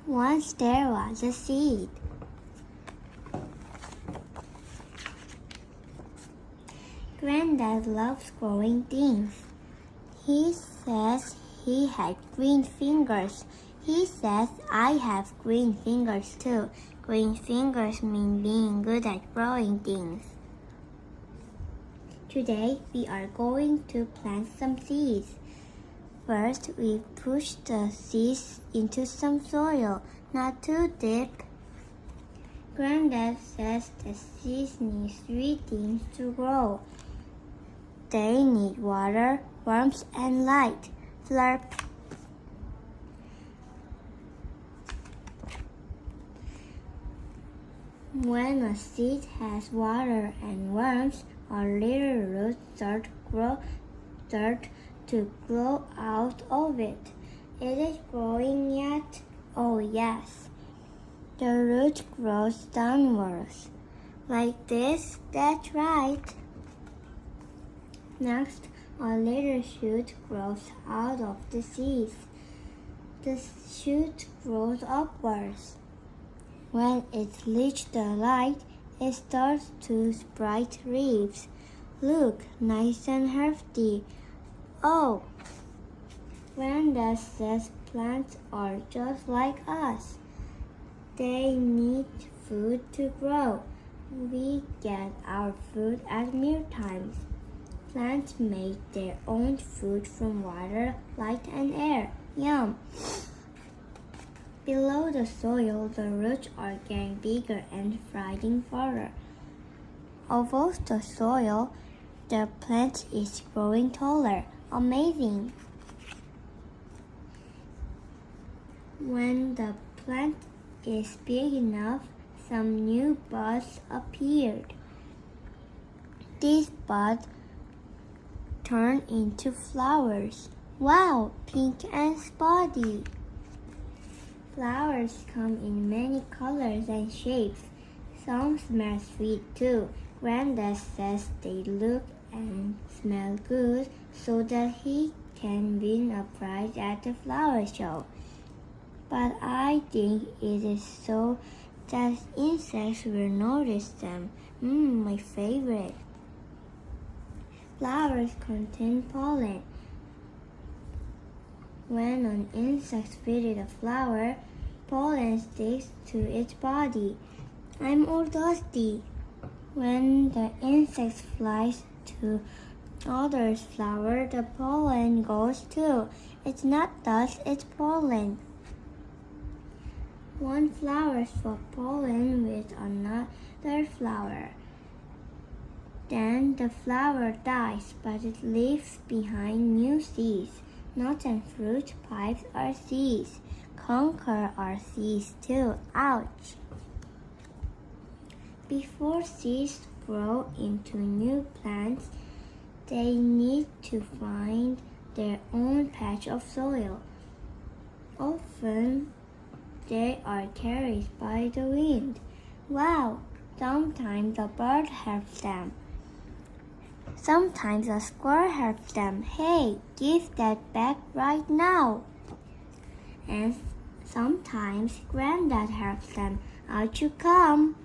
Once there was a seed. Granddad loves growing things. He says he had green fingers. He says I have green fingers too. Green fingers mean being good at growing things. Today we are going to plant some seeds. First, we push the seeds into some soil, not too deep. Granddad says the seeds need 3 things to grow. They need water, warmth, and light. Slurp. When a seed has water and warmth, a little root start to grow out of it. Is it growing yet? Oh yes. The root grows downwards. Like this? That's right. Next, a little shoot grows out of the seeds. The shoot grows upwards. When it reaches the light, it starts to sprout leaves. Look, nice and healthy. Oh, Granddad says plants are just like us. They need food to grow. We get our food at mealtimes. Plants make their own food from water, light, and air. Yum! Below the soil, the roots are getting bigger and spreading further. Above the soil, the plant is growing taller. Amazing! When the plant is big enough, some new buds appeared. These buds turn into flowers. Wow, pink and spotty! Flowers come in many colors and shapes. Some smell sweet too. Granddad says they look and smell good so that he can win a prize at the flower show. But I think it is so that insects will notice them. My favorite. Flowers contain pollen. When an insect visits a flower, pollen sticks to its body. I'm all dusty. When the insect flies to other flower, the pollen goes too. It's not dust, it's pollen. One flower swaps pollen with another flower. Then the flower dies, but it leaves behind new seeds. Nuts and fruit pipes are seeds. Conker are seeds too. Ouch! Before seeds grow into new plants, they need to find their own patch of soil. Often, they are carried by the wind. Wow! Sometimes a bird helps them. Sometimes a squirrel helps them. Hey, give that back right now. And sometimes Granddad helps them. Out you come.